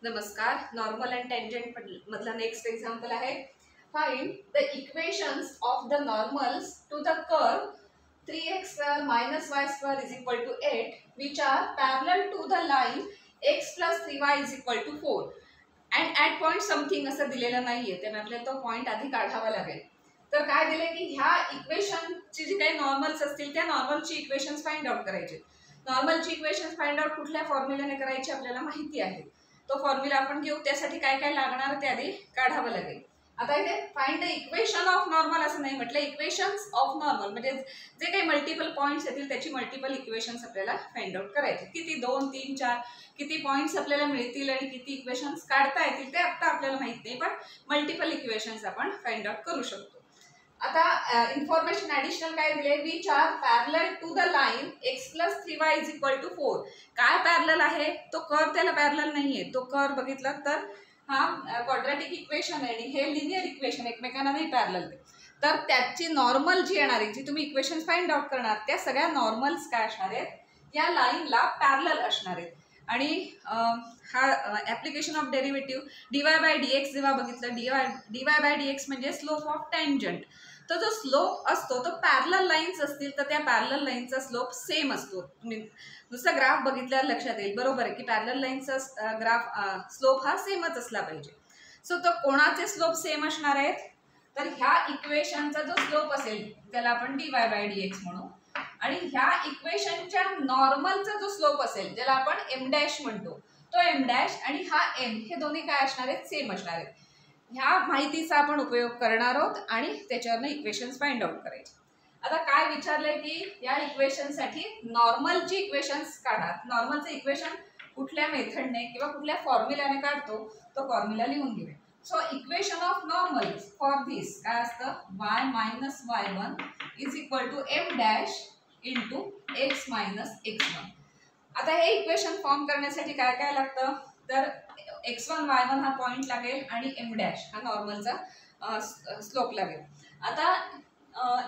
नमस्कार. Normal and tangent मधला next example आहे. Find the equations of the normals to the curve 3x² - y² = 8 which are parallel to the line x + 3y = 4 and at point something असं दिलेलं नाहीये, त्यामुळे आपल्याला तो point आधी काढावा लागेल. तर काय दिले की ह्या इक्वेशनची जी काही नॉर्मल्स असतील त्या नॉर्मलची इक्वेशन्स फाइंड आउट करायचे. नॉर्मलची इक्वेशन्स फाइंड आउट कुठल्या फॉर्म्युलाने करायची आपल्याला माहिती आहे. तो फॉर्म्युला आपण घेऊ. त्यासाठी काय काय लागणार ते आधी काढावं लागेल. आता इथे find the equation of normal असं नाही म्हटलं, इक्वेशन्स ऑफ नॉर्मल म्हणजे जे काही मल्टिपल पॉइंट्स येतील त्याची मल्टिपल इक्वेशन्स आपल्याला फाइंड आउट करायचे. किती 2, 3, 4 किती पॉइंट्स आपल्याला मिळतील आणि किती इक्वेशन्स काढता येतील ते आता आपल्याला माहित नाही, पण मल्टिपल इक्वेशन्स आपण फाइंड आउट करू शकतो. आता इन्फॉर्मेशन ॲडिशनल काय दिले, which are parallel to the line x + 3y = 4. काय पॅरलल आहे, तो कर्व त्याला पॅरलल नाहीये. तो कर्व बघितला तर हा क्वाड्रॅटिक इक्वेशन आहे आणि हे लिनियर इक्वेशन एकमेकांना नाही पॅरलल. तर त्याची नॉर्मल जी येणार आहे, जी तुम्ही इक्वेशन फाइंड आउट करणार त्या सगळ्या नॉर्मल्स काय असणार आहेत, या लाईनला पॅरलल असणार आहेत. आणि हा ॲप्लिकेशन ऑफ डेरिव्हेटिव्ह dy/dx जेव्हा बघितलं, dy/dx म्हणजे स्लोप ऑफ टँजंट. तर जो स्लोप असतो तो पॅरलल लाईन्स असतील तर त्या पॅरलल लाईनचा स्लोप सेम असतो. तुम्ही नुसता ग्राफ बघितल्यावर लक्षात येईल, बरोबर आहे की पॅरलल लाईनचा ग्राफ स्लोप हा सेमच असला पाहिजे. सो तो कोणाचे स्लोप सेम असणार आहेत, तर ह्या इक्वेशनचा जो स्लोप असेल त्याला आपण dy/dx म्हणू, आणि ह्या इक्वेशनच्या नॉर्मलचा जो स्लोप असेल ज्याला आपण m' म्हणतो, तो m' आणि हा m हे दोन्ही काय असणार आहेत, सेम असणार आहेत. ह्या माहितीचा आपण उपयोग करणार आहोत आणि त्याच्यावरनं इक्वेशन्स फाइंड आउट करायचे. आता काय विचारलंय की या इक्वेशनसाठी नॉर्मलची इक्वेशन्स काढा. नॉर्मलचं इक्वेशन कुठल्या मेथडने किंवा कुठल्या फॉर्म्युलाने काढतो तो फॉर्म्युला लिहून घेऊया. So equation of normal for this काय असतं, y - y1 = m' × x - x1. आता हे इक्वेशन फॉर्म करण्यासाठी काय काय लागतं, तर x1 y1 हा पॉइंट लागेल आणि m' हा नॉर्मलचा स्लोप लागेल. आता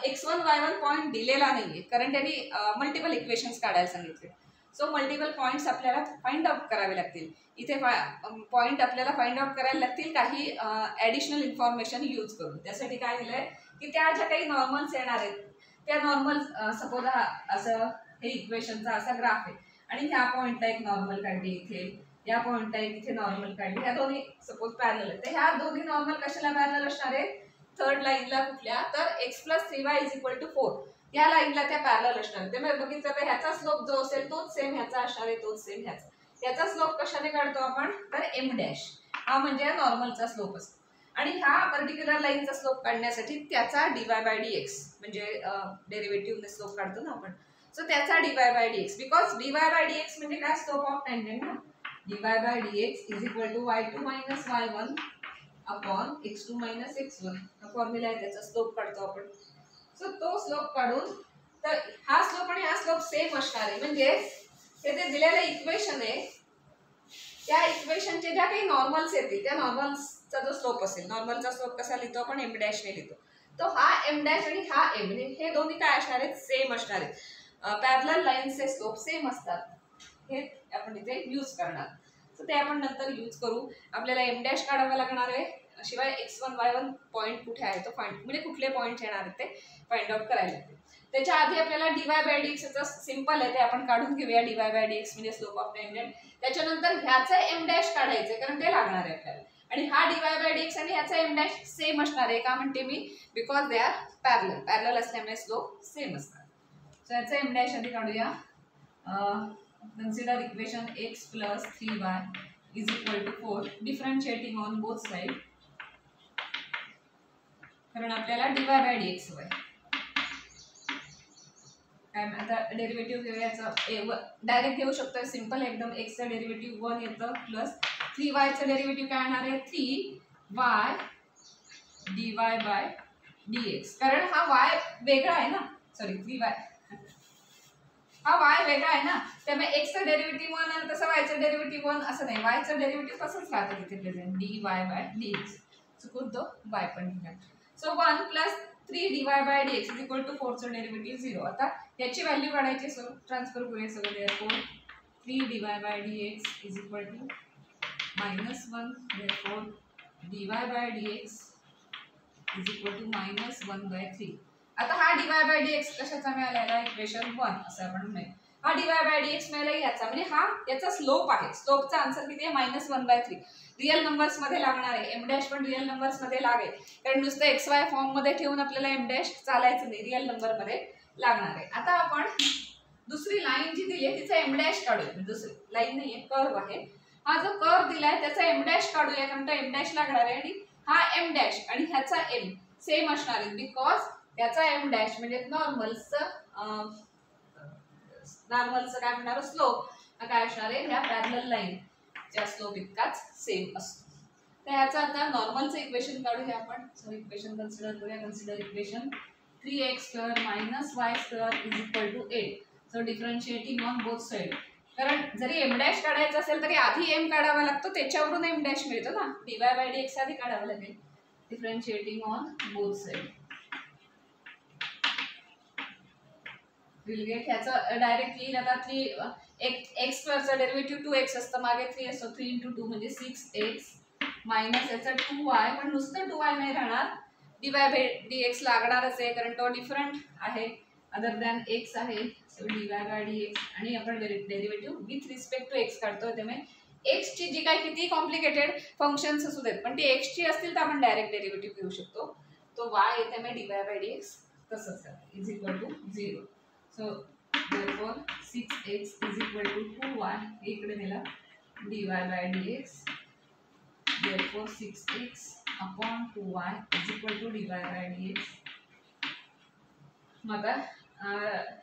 x1 y1 पॉइंट दिलेला नाहीये कारण त्यांनी मल्टिपल इक्वेशन्स काढायला सांगितले. सो मल्टिपल पॉइंट्स आपल्याला फाइंड आउट करावे लागतील. इथे पॉइंट आपल्याला फाइंड आउट करायला लागतील काही ॲडिशनल इन्फॉर्मेशन यूज करून. त्यासाठी काय दिलंय की त्या ज्या काही नॉर्मल्स येणार आहेत त्या नॉर्मल, सपोज असं हे इक्वेशनचा असा ग्राफ आहे आणि ह्या पॉइंटला एक नॉर्मल काढली, इथे या पॉइंटला एक इथे नॉर्मल काढली, ह्या दोन्ही सपोज पॅरलल आहेत. तर ह्या दोन्ही नॉर्मल कशाला पॅरलल असणार आहेत, थर्ड लाईनला कुठल्या, तर x + 3y = 4 या लाईनला त्या पॅरलल असणार. त्यामुळे बघितलं तर ह्याचा स्लोप जो असेल तोच सेम ह्याचा असणार आहे, तोच सेम ह्याचा. याचा स्लोप कशाने काढतो आपण, तर m' हा म्हणजे नॉर्मलचा स्लोप असतो. आणि ह्या पर्टिक्युलर लाईनचा स्लोप काढण्यासाठी त्याचा dy/dx म्हणजे डेरिव्हेटिव्हने स्लोप काढतो ना आपण. सो त्याचा dy/dx, बिकॉज dy/dx म्हणजे काय, स्लोप ऑफ टँजंट ना. dy/dx = y2 - y1 / x2 - x1 हा फॉर्म्युला आहे, त्याचा स्लोप काढतो आपण. सो तो स्लोप काढून, तर हा स्लोप आणि हा स्लोप सेम असणार आहे. म्हणजे हे जे दिलेलं इक्वेशन आहे त्या इक्वेशनचे ज्या काही नॉर्मल्स येतील त्या नॉर्मल्सचा जो स्लोप असेल, नॉर्मलचा स्लोप कसा लिहितो आपण, m' ने लिहितो. तो हा m' आणि हा m हे दोन्ही काय असणार आहेत, सेम असणार आहेत. पॅरलल लाईन्सचे स्लोप सेम असतात, हे आपण इथे यूज करणार. सो ते आपण नंतर यूज करू. आपल्याला m' काढावा लागणार आहे, शिवाय x1 y1 पॉईंट कुठे आहे तो फाइंड, म्हणजे कुठले पॉईंट येणार आहेत ते फाइंड आउट करायला लागते. त्याच्या आधी आपल्याला dy/dx सिंपल आहे ते आपण काढून घेऊया. dy/dx म्हणजे स्लोप ऑफ टँजंट. त्याच्यानंतर ह्याचा m' काढायचं कारण ते लागणार आहे आपल्याला. आणि हा dy/dx आणि ह्याचा m' सेम असणार आहे. का म्हणते मी, because they are parallel. Parallel असल्यामुळे स्लोप सेम असणार. सो ह्याचा m' आधी काढूया. Consider equation x + 3y = 4 differentiating on both side, कारण आपल्याला dy/dx हवंय. काय आता डेरिव्हेटिव्ह घेऊया याचा, डायरेक्ट घेऊ शकतो सिंपल एकदम. x चं डेरिव्हेटिव्ह 1 येतं प्लस 3y चं डेरिव्हेटिव्ह काय येणार आहे, 3y dy/dx. कारण हा y वेगळा आहे ना, सॉरी 3y हा y वेगळा आहे ना, त्यामुळे x चं डेरिव्हेटिव्ह 1 आणि तसं y चं डेरिव्हेटिव्ह 1 असं नाही. y चं डेरिव्हेटिव्ह तसंच राहतं तिथे प्रेझेंट, dy/dx. चुकून तो y पण घेऊया. सो 1 + 3 dy/dx = 4 चं डेरिव्हेटिव्ह 0. आता याची व्हॅल्यू काढायची, सो ट्रान्सफर करूया सगळं. 4 3 dy/dx = -1 therefore dy by dx is equal to -1/3. आता हा dy by dx कशाचा मिळालेला इक्वेशन 1 असं आपण म्हणू. हा dy by dx मिळाला याचा म्हणजे हा याचा स्लोप आहे. स्लोपचा आन्सर किती आहे -1/3. रियल नंबर्स मध्ये लागणार आहे. m डॅश पण रियल नंबर्स मध्ये लागेल कारण नुसतं xy फॉर्म मध्ये ठेवून आपल्याला m डॅश चालायचं नाही, रियल नंबर मध्ये लागणार आहे. आता आपण दुसरी लाईन जी दिली आहे तिचा m डॅश काढूया. दुसरी लाईन नाहीये, कर्व आहे. हा जो कर्व दिलाय त्याचा m डॅश काढूया कारण तो m डॅश लागणार आहे आणि हा m डॅश आणि ह्याचा m सेम असणार आहे बिकॉज याचा m डॅश म्हणजे नॉर्मलचं काय म्हणणार स्लोप काय असणार आहे ह्या पॅरलल लाईन च्या स्लोप इतकाच सेम असतो. तर ह्याचा आता नॉर्मलचं इक्वेशन काढूया आपण. सो इक्वेशन कन्सिडर करूया. Consider equation 3x² - y² = 8. So differentiating on both side. कारण जरी m डॅश काढायचं असेल तरी आधी m काढावा लागतो त्याच्यावरून m डॅश मिळतो ना. dy by dx आधी काढावं लागेल. Differentiating on both side will get ह्याचं डायरेक्ट येईल. आता 3x² चा डेरिव्हेटिव्ह 2x असतं, मागे 3 असतो. 3 × 2 म्हणजे 6x मायनस याचा 2y. पण नुसतं 2y नाही राहणार, dy by dx लागणारच आहे कारण तो डिफरंट आहे अदर दॅन x आहे. सो dy by dx आणि आपण derivative with respect to x काढतोय त्यामुळे x ची जी काय किती कॉम्प्लिकेटेड फंक्शन्स असू देत पण ती x ची असतील तर आपण डायरेक्ट डेरिव्हेटिव्ह घेऊ शकतो. तो y आहे त्यामुळे dy by dx तसंच आहे is equal to 0. So therefore 6x is equal to 2y. इकडे नेला dy by dx. Therefore 6x upon 2y is equal to dy by dx. मग आता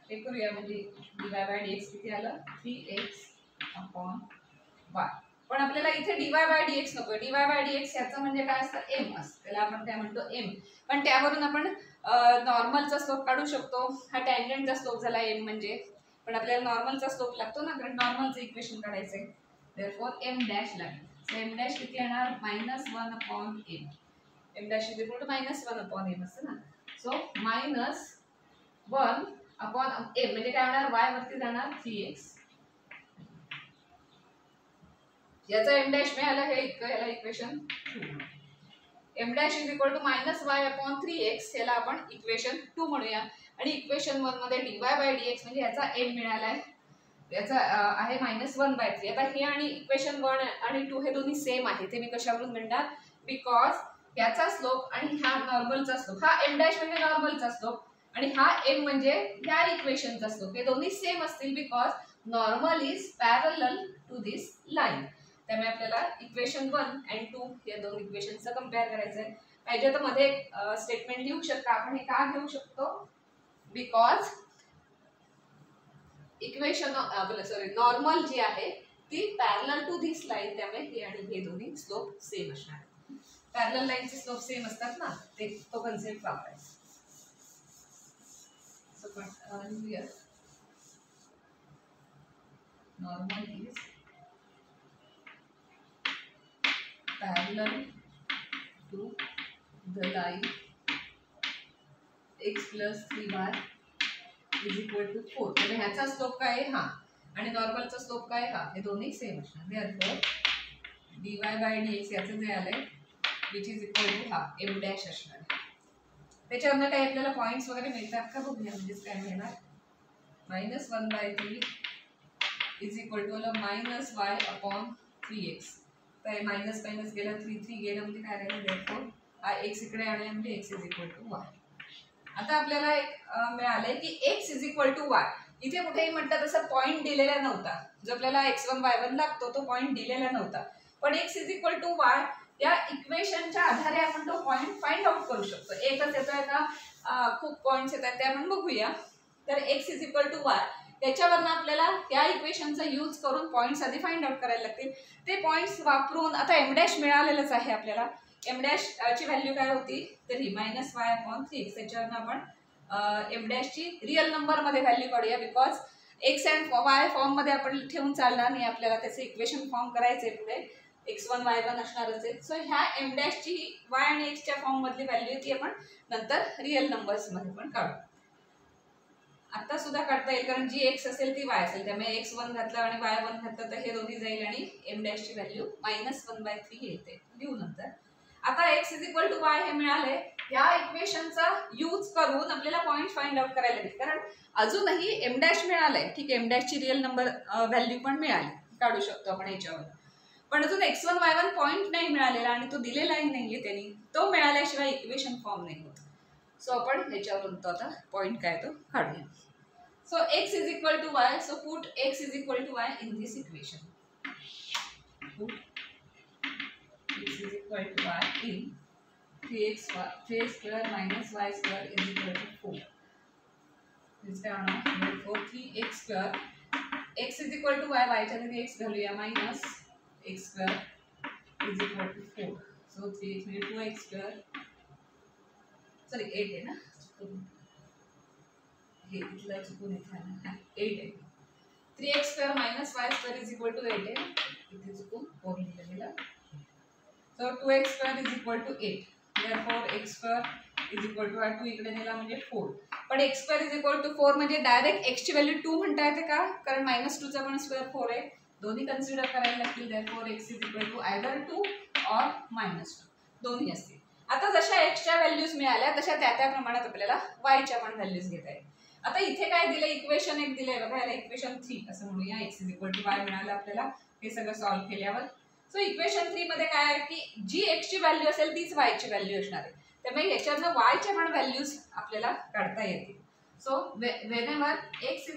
हे करूया म्हणजे dy by dx किती आलं 3x upon y. पण आपल्याला इथे dy by dx नको. dy by dx याचं म्हणजे काय असतं m असतं. त्याला आपण काय म्हणतो m. पण त्यावरून आपण नॉर्मलचा स्लोप काढू शकतो. हा टँजंटचा स्लोप झाला m म्हणजे. पण आपल्याला नॉर्मलचा स्लोप लागतो ना कारण नॉर्मलचं इक्वेशन काढायचंय. देअरफॉर m डॅश लागेल. सो m डॅश किती येणार -1 upon m. m dash is equal to -1 upon m असतं ना. सो -1 upon m म्हणजे काय होणार y वरती जाणार 3x. याचा m डॅश मिळालं हे इतकं याला equation 2. m dash is equal to -y upon 3x याला आपण इक्वेशन 2 म्हणूया आणि इक्वेशन 1 मध्ये dy by dx म्हणजे याचा m मिळालाय याचा आहे -1/3. आता हे आणि इक्वेशन 1 आणि 2 हे दोन्ही सेम आहे. ते मी कशावरून म्हणणार बिकॉज याचा स्लोप आणि हा नॉर्मलचा स्लोप. हा m डॅश म्हणजे नॉर्मलचा स्लोप आणि हा m म्हणजे ह्या इक्वेशनचा स्लोप. हे दोन्ही सेम असतील because normal is parallel to this line. त्यामुळे आपल्याला इक्वेशन 1 आणि 2 या दोन इक्वेशनचं कंपेअर करायचं आहे. पाहिजे तर मध्ये स्टेटमेंट लिहू शकता आपण. हे का घेऊ शकतो बिकॉज इक्वेशन नॉर्मल जी आहे ती पॅरलल टू धिस लाईन त्यामुळे हे आणि हे दोन्ही स्लोप सेम असणार. पॅरलल लाईनचे स्लोप सेम असतात ना ते तो कन्सेप्ट वापरायचा. सो लिहूया normal is parallel to the line x plus 3y is equal to 4. म्हणजे ह्याचा स्लोप काय आहे हा आणि नॉर्मलचा स्लोप काय हा हे दोन्ही सेम असणार. देअरफॉर dy by dx याचं जे आलंय which is equal to हा m डॅश असणार. त्याच्यावरनं काही आपल्याला पॉइंट्स वगैरे मिळतात का बघूया. म्हणजे काय मिळणार -1/3 is equal to -y upon 3x. तर मायनस मायनस गेलं 3 गेलं म्हणजे काय राहिलं देअरफॉर हा x इकडे आले म्हणजे x is equal to y. आता आपल्याला एक मिळालंय की x is equal to y. इथे कुठेही म्हटलं तसं पॉइंट दिलेला नव्हता. जो आपल्याला x1 y1 लागतो तो पॉइंट दिलेला नव्हता. पण x is equal to y या इक्वेशनच्या आधारे आपण तो पॉइंट फाइंड आउट करू शकतो. एकच येतोय का खूप पॉइंट्स येतात ते आपण बघूया. तर x is equal to y त्याच्यावरनं आपल्याला या इक्वेशनचा यूज करून पॉइंट्स आधी फाइंड आउट करायला लागतील. ते पॉइंट्स वापरून आता m डॅश मिळालेलंच आहे आपल्याला. m डॅश ची व्हॅल्यू काय होती तर ही -y अपॉन 3x. त्याच्यावरनं आपण m डॅश ची रिअल नंबर मध्ये व्हॅल्यू काढूया because x and y form मध्ये आपण ठेवून चालणार नाही. आपल्याला त्याचे इक्वेशन फॉर्म करायचे पुढे x1 y1 असणारच आहे. सो ह्या m डॅश ची y आणि x च्या फॉर्म मधली व्हॅल्यू ती आपण नंतर रिअल नंबर्स मध्ये पण काढू. आता सुद्धा काढता येईल, कारण जी एक्स असेल ती वाय असेल, त्यामुळे एक्स 1 घातला आणि वाय 1 घातलं तर हे दोन्ही जाईल आणि एम डॅशची व्हॅल्यू -1/3 येते. लिहू नंतर. आता x = y हे मिळाले. या इक्वेशनचा यूज करून आपल्याला पॉइंट फाइंड आउट करायला लागेल, कारण अजूनही एम डॅश मिळालंय. ठीक आहे, एम डॅशची रिअल नंबर व्हॅल्यू पण मिळाली, काढू शकतो आपण याच्यावर. पण अजून x1 y1 पॉइंट नाही मिळालेला आणि तो दिलेलाही नाहीये त्यांनी. तो मिळाल्याशिवाय इक्वेशन फॉर्म नाही होत. सो आपण याच्यावरून तो आता पॉइंट काय तो काढूया. So x = y. So put x = y in this equation. Put x = y in 3x square minus y square = 4. This काय होणार? Therefore 3x square x = y, y च्या जागी x घालूया minus x square = 4. So 3x म्हणजे 2x square. Sorry 8 आहे ना? हे इथलं चुकून इथे आलं. 8 आहे. 3x square minus y square = 8 आहे. इथे चुकून 4 लिहिलं गेलं. So 2x square = 8. Therefore x square = 2 इकडे नेला म्हणजे 4. पण x square = 4 म्हणजे डायरेक्ट x ची व्हॅल्यू 2 म्हणता येते का? कारण -2 चा पण स्क्वेअर 4 आहे. दोन्ही कन्सिडर करायला लागतील. Therefore x = either 2 or -2. दोन्ही असतील. आता जशा x च्या व्हॅल्यूज मिळाल्या तशा त्या प्रमाणात आपल्याला y च्या पण व्हॅल्यूज घेता येईल. आता इथे काय दिलं? इक्वेशन एक दिलंय बघा, याला इक्वेशन 3 असं म्हणूया. x = y मिळालं आपल्याला हे सगळं सॉल्व्ह केल्यावर. सो इक्वेशन 3 मध्ये काय आहे की जी x ची व्हॅल्यू असेल तीच y ची व्हॅल्यू असणार आहे. त्यामुळे याच्यातनं y च्या पण व्हॅल्यूज आपल्याला काढता येतील. So whenever x =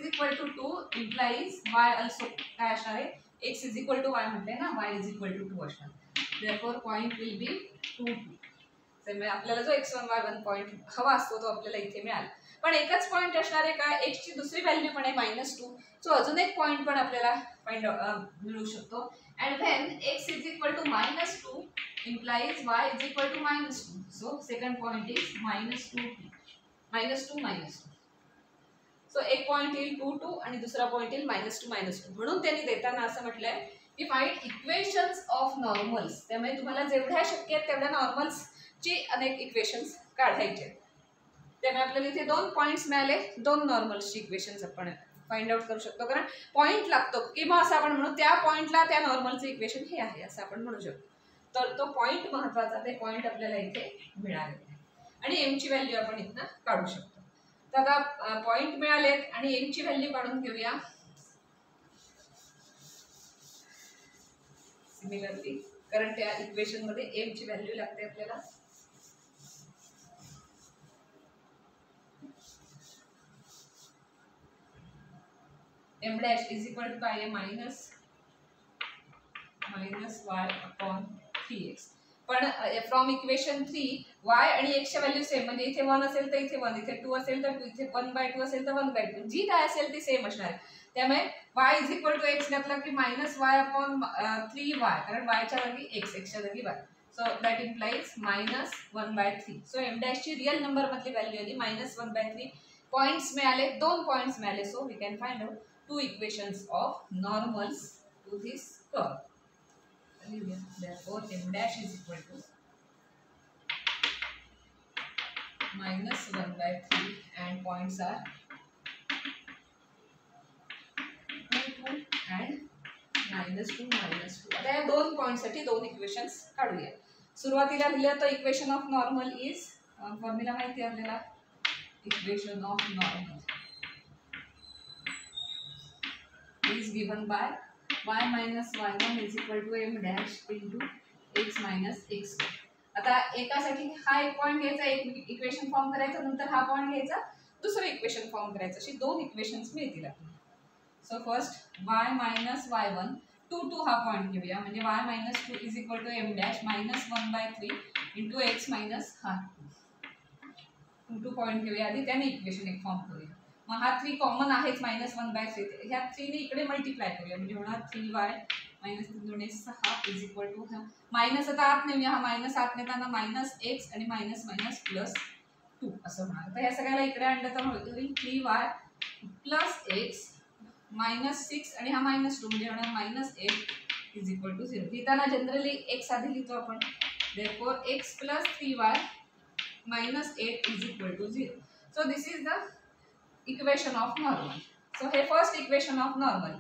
2 implies y also काय असणार आहे? x = y म्हटले ना, y = 2 असणार. Therefore point will be 2 2. त्यामुळे आपल्याला जो x1 y1 पॉइंट हवा असतो तो आपल्याला इथे मिळाला. पण एकच पॉइंट असणार आहे का? x ची दुसरी व्हॅल्यू पण आहे -2. सो अजून एक पॉइंट पण आपल्याला फाइंड मिळू शकतो. And when x = -2 implies y = -2. So second point is -2 -2. So एक पॉइंट येईल 2 2 आणि दुसरा पॉइंट येईल -2. म्हणून त्यांनी देताना असं म्हटलंय की फाइंड इक्वेशन्स ऑफ नॉर्मल्स. त्यामुळे तुम्हाला जेवढ्या शक्य आहेत तेवढ्या नॉर्मल्स ची अनेक इक्वेशन्स काढायचे. त्यामुळे आपल्याला इथे 2 पॉइंट्स मिळाले. 2 नॉर्मल्सची इक्वेशन्स आपण फाइंड आउट करू शकतो, कारण पॉइंट लागतो किंवा असं आपण म्हणू त्या पॉइंटला त्या नॉर्मलचं इक्वेशन हे आहे असं आपण म्हणू शकतो. तर तो पॉइंट महत्वाचा, ते पॉइंट आपल्याला इथे मिळाले आणि एम ची व्हॅल्यू आपण इथनं काढू शकतो. तर आता पॉइंट मिळालेत आणि एम ची व्हॅल्यू काढून घेऊया. सिमिलरली कारण त्या इक्वेशन मध्ये एम ची व्हॅल्यू लागते आपल्याला. m dash is equal to काय आहे? -y/3x. पण फ्रॉम इक्वेशन 3 y आणि x च्या व्हॅल्यू सेम, म्हणजे इथे 1 असेल तर इथे 1, इथे 2 असेल तर 2, इथे 1/2 असेल तर 1/2, जी काय असेल ती सेम असणार आहे. त्यामुळे y = x घातला की -y/3y, कारण y च्या जागी x, x च्या जागी y. So that implies -1/3. So m dash ची रिअल नंबर मधली व्हॅल्यू आली -1/3. पॉइंट्स मिळाले, 2 पॉइंट्स मिळाले. So we can find out 2 equations of normals to this curve. Therefore m dash is equal to -1/3 and points are 2 2 and -2 -2. आता या 2 point साठी 2 equations काढूया. सुरुवातीला लिहिलं तर equation of normal is, formula माहिती आहे आपल्याला, equation of normal is given by y minus y1 is equal to m dash into x minus x. आता एकासाठी हा एक पॉइंट घ्यायचा, एक इक्वेशन फॉर्म करायचा, नंतर हा पॉइंट घ्यायचा, दुसरं इक्वेशन फॉर्म करायचं. अशी 2 इक्वेशन्स मिळतील आपल्याला. So first y minus y1 2 2 हा पॉइंट घेऊया, म्हणजे y minus 2 is equal to m dash -1/3 into x minus हा 2 2 पॉइंट घेऊया आधी, त्याने इक्वेशन एक फॉर्म करूया. मग हा 3 कॉमन आहेच -1/3, ह्या 3 ने इकडे मल्टिप्लाय करूया, म्हणजे होणार 3y -3 is equal to minus, आता आत नेऊया, हा मायनस आत नेताना -x आणि -2 असं होणार. तर ह्या सगळ्याला इकडे आणलं तर होईल 3y + x -6 आणि हा -2 म्हणजे होणार -8 इज इक्वल टू 0. लिहिताना जनरली x आधी लिहितो आपण. therefore x + 3y -8 is equal to 0. So this is the equation of normal. So हे first equation of normal.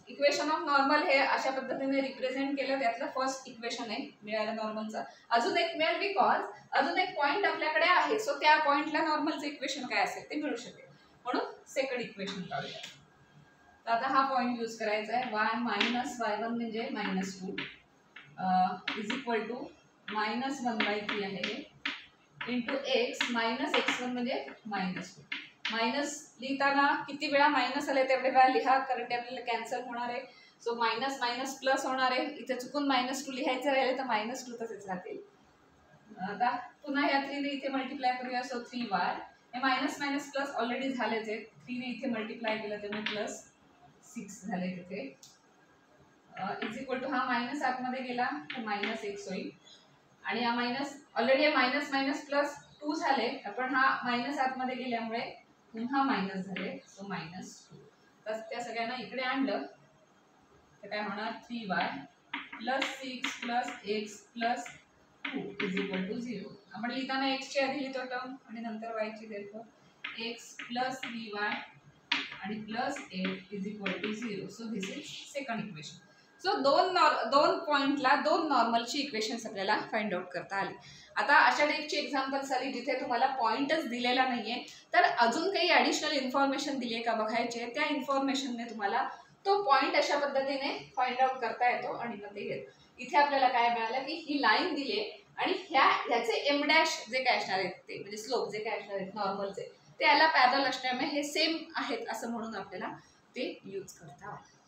Equation of normal हे अशा पद्धतीने रिप्रेझेंट केलं, त्यातलं फर्स्ट इक्वेशन आहे मिळालं नॉर्मलचं. अजून एक मिळेल बिकॉज अजून एक पॉईंट आपल्याकडे आहे, सो त्या पॉईंटला नॉर्मलचं इक्वेशन काय असेल ते मिळू शकेल, म्हणून सेकंड इक्वेशन काढूया. तर आता हा पॉईंट यूज करायचा आहे. y मायनस y1 म्हणजे -2 इज इक्वल टू -1/3 आहे इंटू x मायनस x1 म्हणजे -2. मायनस लिहिताना किती वेळा मायनस आले तेवढे वेळा लिहा, कारण ते आपल्याला कॅन्सल होणार आहे. सो मायनस मायनस प्लस होणार आहे. इथे चुकून -2 लिहायचं राहिले तर -2 तसेच राहतील. आता पुन्हा या 3 ने इथे मल्टिप्लाय करूया. सो 3y हे मायनस मायनस प्लस ऑलरेडी झालेच आहे. 3 ने इथे मल्टिप्लाय केलं तर +6 झाले तिथे. इज इक्वल टू हा मायनस आतमध्ये गेला तर -x होईल आणि हा minus already minus minus plus 2 झाले, पण हा मायनस आतमध्ये गेल्यामुळे पुन्हा मायनस झाले. सो -2. तर त्या सगळ्यांना इकडे आणलं तर काय होणार 3y + 6 + x + 2 is equal to 0. आपण लिहिताना x ची आधी लिहितो टर्म आणि नंतर y ची देतो. x + 3y आणि +8 is equal to 0. So this is second equation. सो दोन पॉइंटला दोन नॉर्मलची इक्वेशन्स आपल्याला फाइंड आउट करता आली. आता अशा टाईपची एक्झाम्पल्स आली जिथे तुम्हाला पॉइंटच दिलेला नाहीये, तर अजून काही ॲडिशनल इन्फॉर्मेशन दिली आहे का बघायचे. त्या इन्फॉर्मेशनने तुम्हाला तो पॉइंट अशा पद्धतीने फाइंड आउट करता येतो आणि मग ते घेतो. इथे आपल्याला काय मिळालं की ही लाईन दिली आहे आणि ह्याचे एम डॅश जे काय असणार आहेत ते म्हणजे स्लोप जे काय असणार आहेत नॉर्मलचे ते याला पॅरलल असल्यामुळे हे सेम आहेत असं म्हणून आपल्याला ते यूज करता आलं.